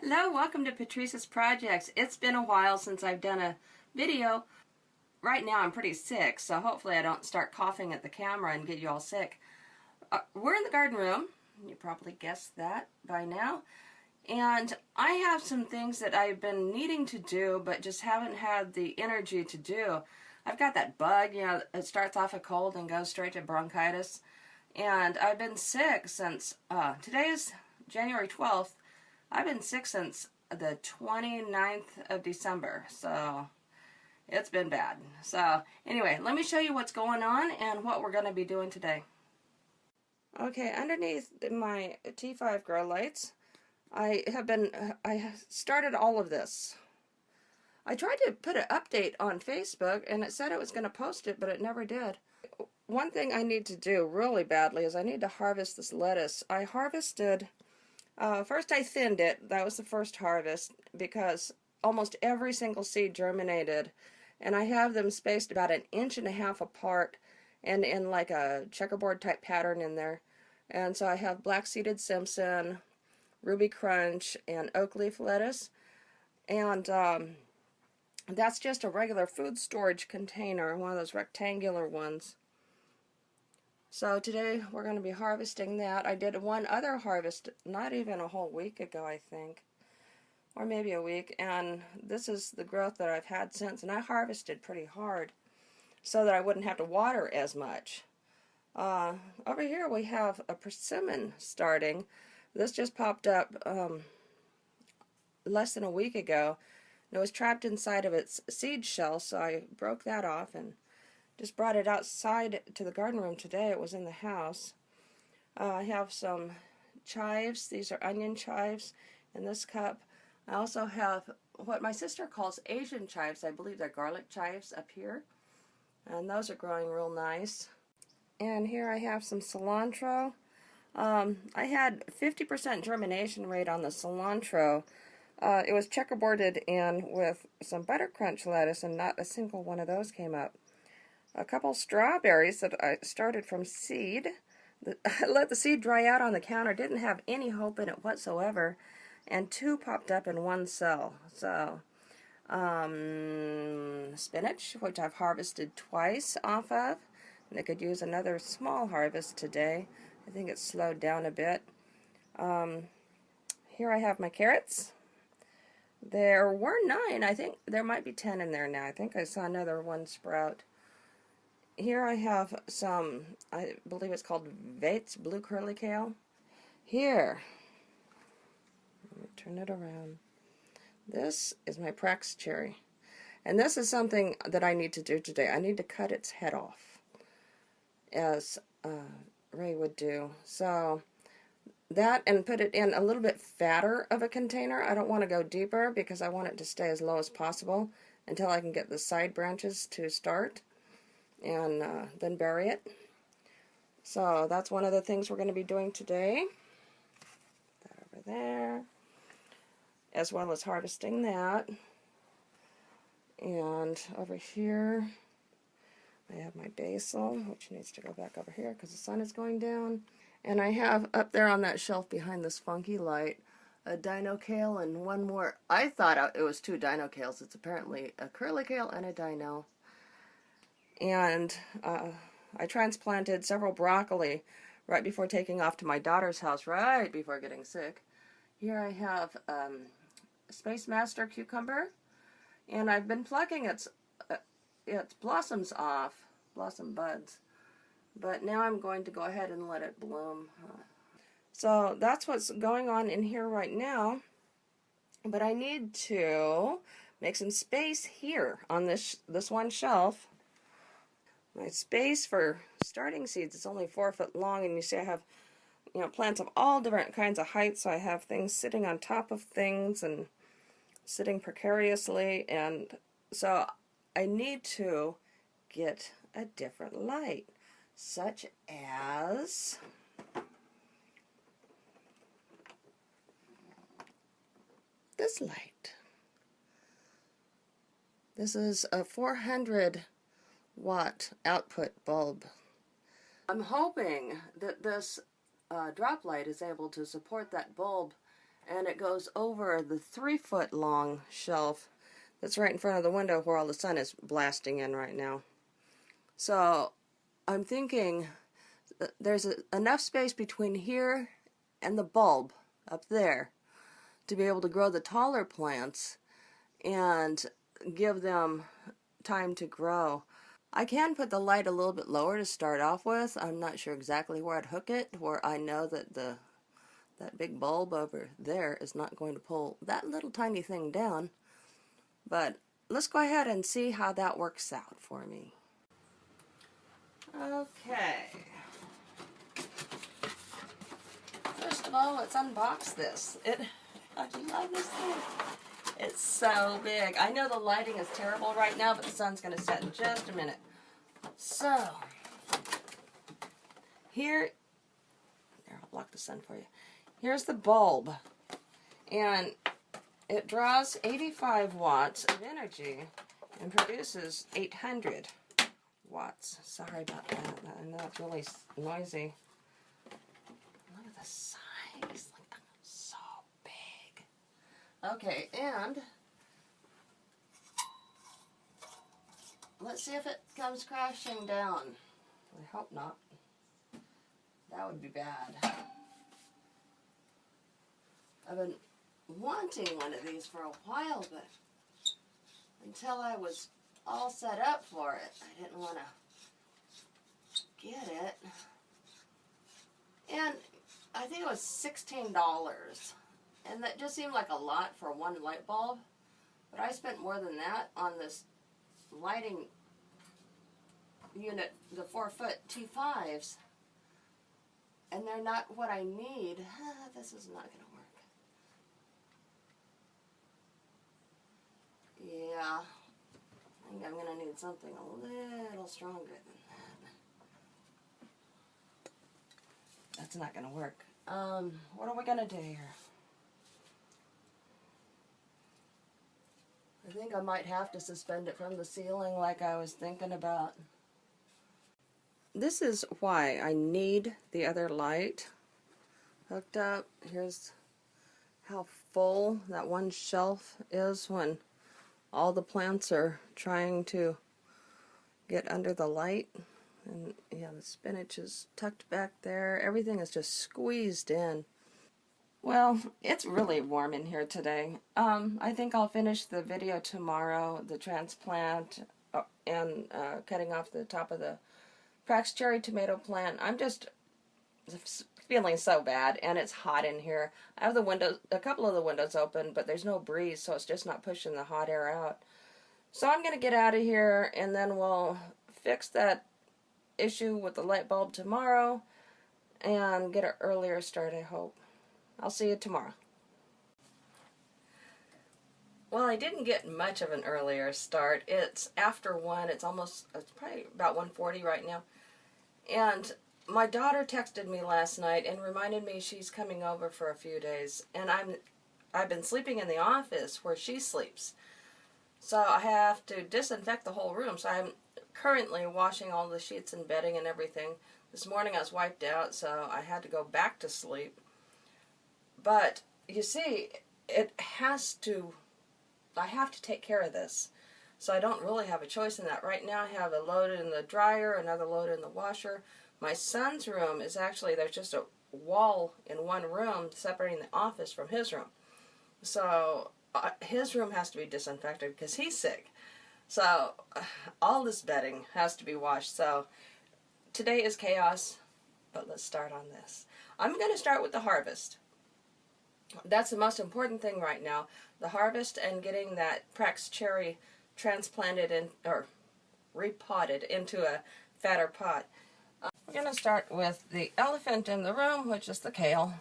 Hello, welcome to Patrice's Projects. It's been a while since I've done a video. Right now I'm pretty sick, so hopefully I don't start coughing at the camera and get you all sick. We're in the garden room. You probably guessed that by now. And I have some things that I've been needing to do but just haven't had the energy to do. I've got that bug, it starts off a cold and goes straight to bronchitis. And I've been sick since, today is January 12th. I've been sick since the 29th of December, so it's been bad. So anyway, let me show you what's going on and what we're going to be doing today. Okay, underneath my T5 grow lights, I started all of this. I tried to put an update on Facebook and it said it was going to post it, but it never did. One thing I need to do really badly is I need to harvest this lettuce. I harvested... first I thinned it. That was the first harvest because almost every single seed germinated, and I have them spaced about 1.5 inches apart and in like a checkerboard type pattern in there. And so I have black seeded Simpson, Ruby Crunch, and oak leaf lettuce, and that's just a regular food storage container, one of those rectangular ones. So today we're going to be harvesting that. I did one other harvest not even a whole week ago, I think, or maybe a week, and this is the growth that I've had since, and I harvested pretty hard so that I wouldn't have to water as much. Over here we have a persimmon starting. This just popped up less than a week ago, and it was trapped inside of its seed shell, so I broke that off and just brought it outside to the garden room today. It was in the house. I have some chives. These are onion chives in this cup. I also have what my sister calls Asian chives. I believe they're garlic chives up here. And those are growing real nice. And here I have some cilantro. I had 50% germination rate on the cilantro. It was checkerboarded in with some butter crunch lettuce, and not a single one of those came up. A couple strawberries that I started from seed. I let the seed dry out on the counter, didn't have any hope in it whatsoever, and 2 popped up in 1 cell. So, spinach, which I've harvested twice off of, and I could use another small harvest today. I think it's slowed down a bit. Here I have my carrots. There were 9. I think there might be 10 in there now. I think I saw another one sprout. Here I have some, I believe it's called Vate's Blue Curly Kale. Here, let me turn it around. This is my Prax cherry. And this is something that I need to do today. I need to cut its head off, as Ray would do. So, that, and put it in a little bit fatter of a container. I don't want to go deeper because I want it to stay as low as possible until I can get the side branches to start. And then bury it. So that's one of the things we're going to be doing today. Put that over there, as well as harvesting that. And over here I have my basil, which needs to go back over here because the sun is going down. And I have up there on that shelf behind this funky light a dino kale and one more. I thought it was 2 dino kales. It's apparently a curly kale and a dino. And I transplanted several broccoli right before taking off to my daughter's house, right before getting sick. Here I have Space Master cucumber, and I've been plucking its blossoms off, blossom buds, but now I'm going to go ahead and let it bloom. So that's what's going on in here right now, but I need to make some space here on this one shelf. My space for starting seeds is only 4 foot long, and you see I have, plants of all different kinds of heights. So I have things sitting on top of things and sitting precariously, and so I need to get a different light, such as this light. This is a 400 watt output bulb. I'm hoping that this drop light is able to support that bulb and it goes over the 3-foot long shelf that's right in front of the window where all the sun is blasting in right now. So I'm thinking there's enough space between here and the bulb up there to be able to grow the taller plants and give them time to grow. I can put the light a little bit lower to start off with. I'm not sure exactly where I'd hook it, where I know that that big bulb over there is not going to pull that little tiny thing down. But let's go ahead and see how that works out for me. Okay. First of all, let's unbox this. I love this thing. It's so big. I know the lighting is terrible right now, but the sun's going to set in just a minute. So, here, I'll block the sun for you. Here's the bulb. And it draws 85 watts of energy and produces 800 watts. Sorry about that. I know it's really noisy. Look at the size. Look, so big. Okay, and let's see if it comes crashing down. I hope not. That would be bad. I've been wanting one of these for a while, but until I was all set up for it, I didn't want to get it. And I think it was $16. And that just seemed like a lot for one light bulb. But I spent more than that on this lighting unit, the 4-foot T5s. And they're not what I need. This is not going to work. Yeah, I think I'm going to need something a little stronger than that. That's not going to work. What are we going to do here? I think I might have to suspend it from the ceiling like I was thinking about. This is why I need the other light hooked up. Here's how full that one shelf is when all the plants are trying to get under the light. And yeah, the spinach is tucked back there. Everything is just squeezed in. Well, it's really warm in here today. I think I'll finish the video tomorrow, the transplant and cutting off the top of the Patrice cherry tomato plant. I'm just feeling so bad, and it's hot in here. I have the windows, a couple of the windows open, but there's no breeze, so it's just not pushing the hot air out. So I'm going to get out of here, and then we'll fix that issue with the light bulb tomorrow and get an earlier start, I hope. I'll see you tomorrow. Well, I didn't get much of an earlier start. It's after 1. It's probably about 1:40 right now. And my daughter texted me last night and reminded me she's coming over for a few days. And I've been sleeping in the office where she sleeps. So I have to disinfect the whole room. So I'm currently washing all the sheets and bedding and everything. This morning I was wiped out, so I had to go back to sleep. But you see, I have to take care of this. So I don't really have a choice in that. Right now I have a load in the dryer, another load in the washer. My son's room is actually, there's just a wall in one room separating the office from his room. So his room has to be disinfected because he's sick. So all this bedding has to be washed. So today is chaos, but let's start on this. I'm going to start with the harvest. That's the most important thing right now. The harvest and getting that Patrice cherry transplanted in, or repotted into a fatter pot. We're going to start with the elephant in the room, which is the kale.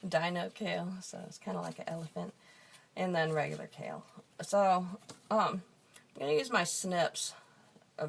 Dino kale, so it's kind of like an elephant. And then regular kale. So, I'm going to use my snips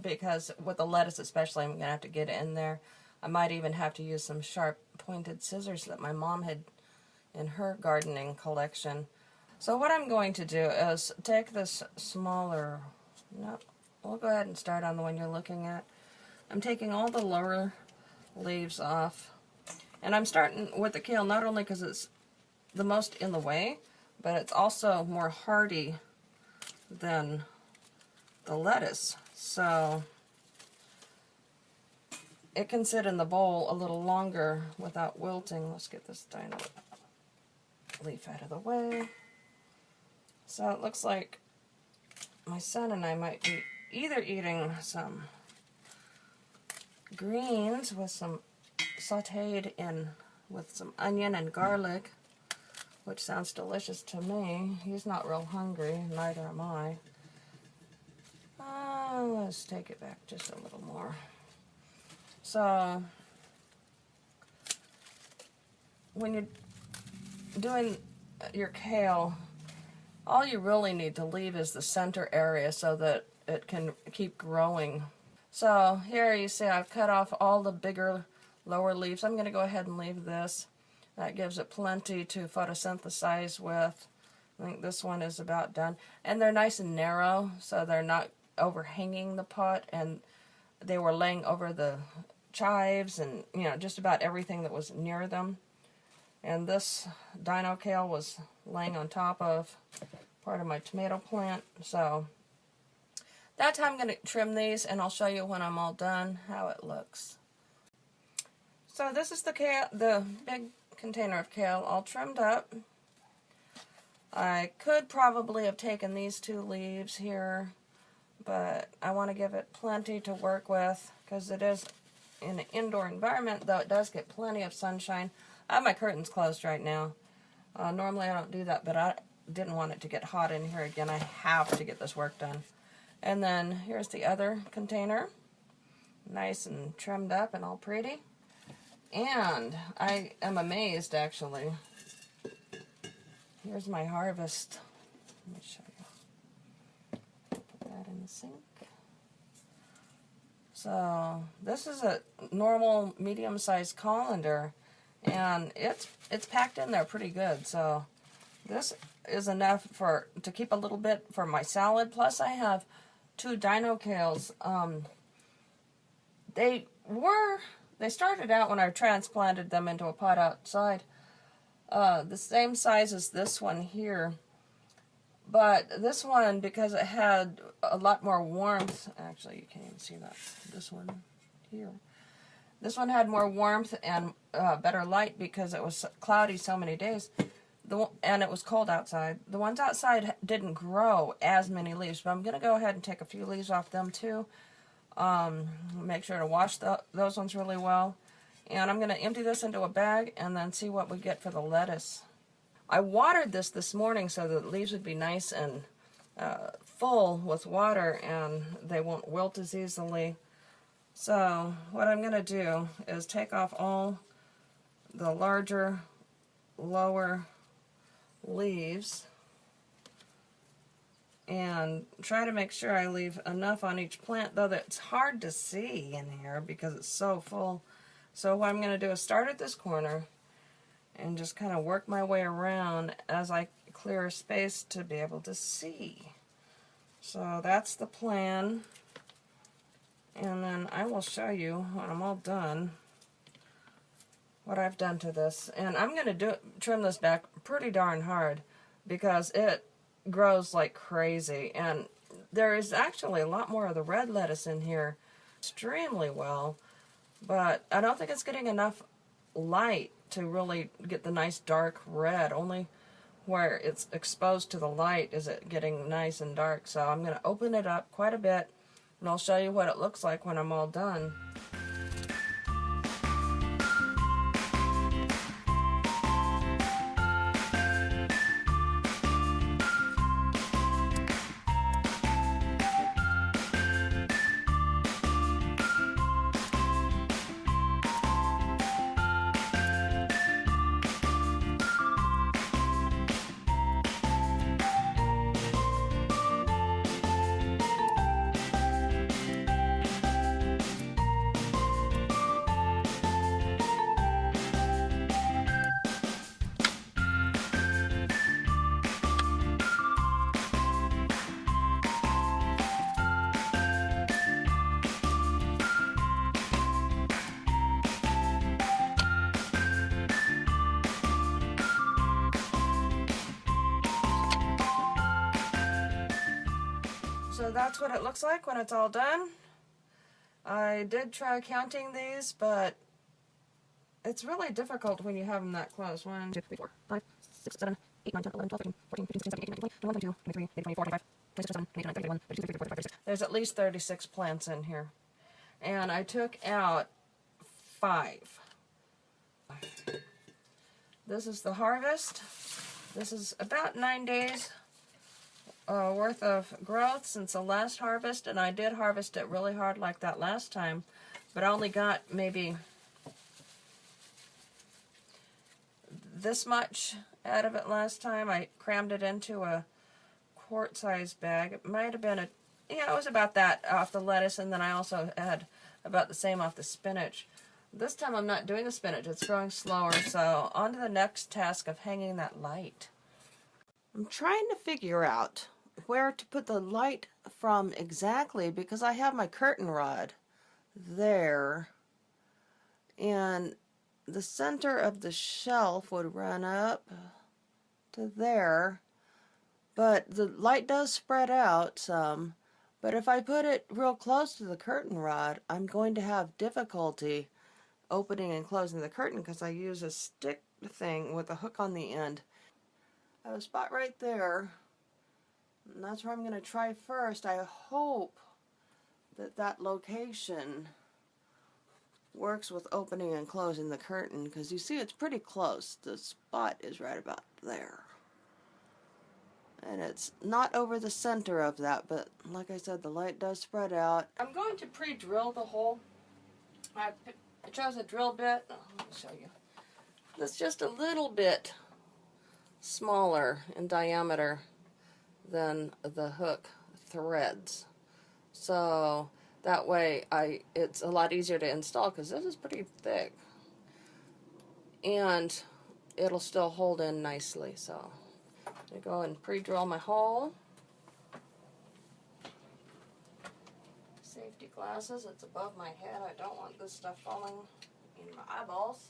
because with the lettuce especially, I'm going to have to get it in there. I might even have to use some sharp pointed scissors that my mom had in her gardening collection. So what I'm going to do is take this smaller, we'll go ahead and start on the one you're looking at. I'm taking all the lower leaves off. And I'm starting with the kale not only because it's the most in the way, but it's also more hardy than the lettuce. So it can sit in the bowl a little longer without wilting. Let's get this dino leaf out of the way. So it looks like my son and I might be either eating some greens with some sauteed in with some onion and garlic, which sounds delicious to me. He's not real hungry, neither am I. Let's take it back just a little more. So when you're doing your kale, all you really need to leave is the center area so that it can keep growing. So here you see I've cut off all the bigger lower leaves. I'm going to go ahead and leave this. That gives it plenty to photosynthesize with. I think this one is about done. And they're nice and narrow, so they're not overhanging the pot, and they were laying over the chives and, you know, just about everything that was near them. And this dino kale was laying on top of part of my tomato plant. So that's how I'm going to trim these, and I'll show you when I'm all done how it looks. So this is the kale, the big container of kale all trimmed up. I could probably have taken these 2 leaves here, but I want to give it plenty to work with because it is in an indoor environment, though it does get plenty of sunshine. I have my curtains closed right now. Normally I don't do that, but I didn't want it to get hot in here again. I have to get this work done. And then here's the other container, nice and trimmed up and all pretty. And I am amazed, actually. Here's my harvest. Let me show you. Put that in the sink. So this is a normal medium-sized colander, and it's packed in there pretty good. So this is enough to keep a little bit for my salad. Plus I have 2 dino kales. They started out when I transplanted them into a pot outside, the same size as this one here. But this one, because it had a lot more warmth, actually you can't even see that, this one here. This one had more warmth and better light because it was cloudy so many days. And it was cold outside. The ones outside didn't grow as many leaves, but I'm going to go ahead and take a few leaves off them too. Make sure to wash those ones really well. And I'm going to empty this into a bag and then see what we get for the lettuce. I watered this morning so the leaves would be nice and full with water and they won't wilt as easily. So what I'm going to do is take off all the larger, lower leaves and try to make sure I leave enough on each plant, though that's hard to see in here because it's so full. So what I'm going to do is start at this corner and just kind of work my way around as I clear a space to be able to see. So that's the plan, and then I will show you when I'm all done what I've done to this. And I'm going to trim this back pretty darn hard because it grows like crazy, and there is actually a lot more of the red lettuce in here extremely well, but I don't think it's getting enough light to really get the nice dark red. Only where it's exposed to the light is it getting nice and dark. So I'm going to open it up quite a bit and I'll show you what it looks like when I'm all done. So that's what it looks like when it's all done. I did try counting these, but it's really difficult when you have them that close. 1, 2, 3, 4, 5, 6, 7, 8, 9, 10, 11, 12, 13, 14, 15, 16, 17, 18, 19, 20, 21, 22, 23, 24, 25, 26, 27, 28, 29, 30, 31, 32, 33, 34, 35, 36. There's at least 36 plants in here. And I took out 5. This is the harvest. This is about 9 days worth of growth since the last harvest, and I did harvest it really hard like that last time, but I only got maybe this much out of it last time. I crammed it into a quart-sized bag. It might have been it was about that off the lettuce, and then I also had about the same off the spinach. This time I'm not doing the spinach. It's growing slower, so on to the next task of hanging that light. I'm trying to figure out where to put the light from exactly, because I have my curtain rod there, and the center of the shelf would run up to there, but the light does spread out some. But if I put it real close to the curtain rod, I'm going to have difficulty opening and closing the curtain because I use a stick thing with a hook on the end. I have a spot right there, and that's where I'm going to try first. I hope that that location works with opening and closing the curtain, because you see it's pretty close. The spot is right about there. And it's not over the center of that, but like I said, the light does spread out. I'm going to pre-drill the hole. I chose a drill bit. Let me show you. That's just a little bit smaller in diameter than the hook threads. So that way it's a lot easier to install, because this is pretty thick. And it'll still hold in nicely. So I go and pre-drill my hole. Safety glasses, it's above my head. I don't want this stuff falling in my eyeballs.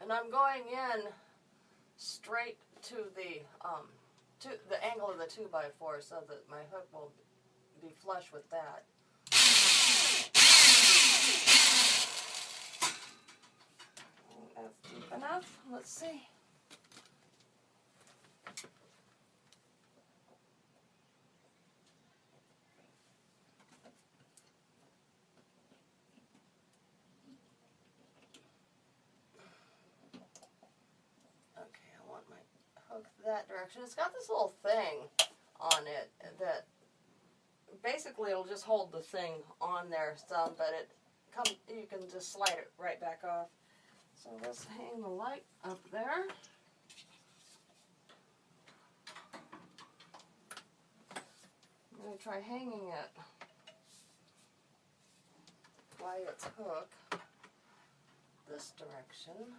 And I'm going in straight to the angle of the 2x4 so that my hook will be flush with that. That's deep enough. Let's see. Okay, I want my hook that direction. It's got this little thing on it that basically it'll just hold the thing on there some, but you can just slide it right back off. So let's hang the light up there. I'm going to try hanging it by its hook this direction.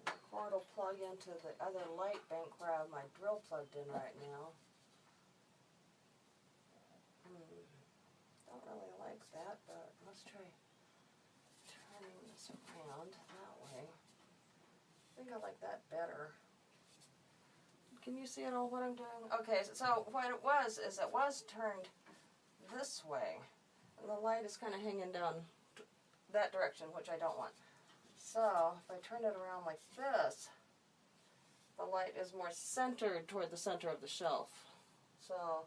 The cord will plug into the other light bank where I have my drill plugged in right now. Don't really like that, but let's try turning this around that way. I think I like that better. Can you see at all what I'm doing? Okay, so what it was is it was turned this way, and the light is kind of hanging down that direction, which I don't want. So if I turn it around like this, the light is more centered toward the center of the shelf. So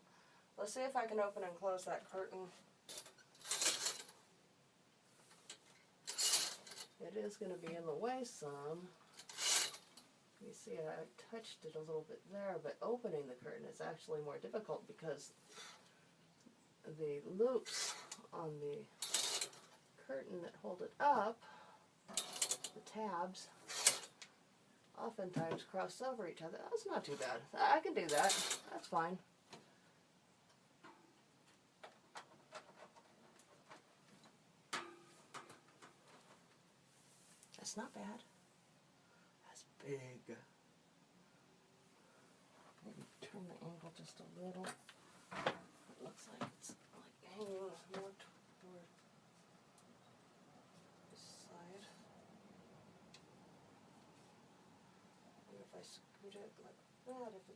let's see if I can open and close that curtain. It is going to be in the way some. You see I touched it a little bit there, but opening the curtain is actually more difficult because the loops on the curtain that hold it up, the tabs, oftentimes cross over each other. That's not too bad. I can do that. That's fine. That's not bad. That's big. Maybe turn the angle just a little. It looks like it's hanging more toward this side. And if I scoot it like that, if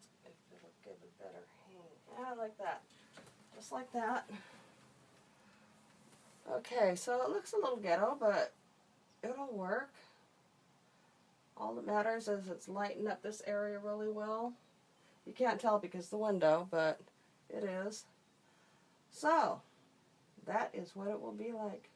it'll give a better hang. Yeah, like that. Just like that. Okay, so it looks a little ghetto, but it'll work. All that matters is it's lighting up this area really well. You can't tell because of the window, but it is. So, that is what it will be like.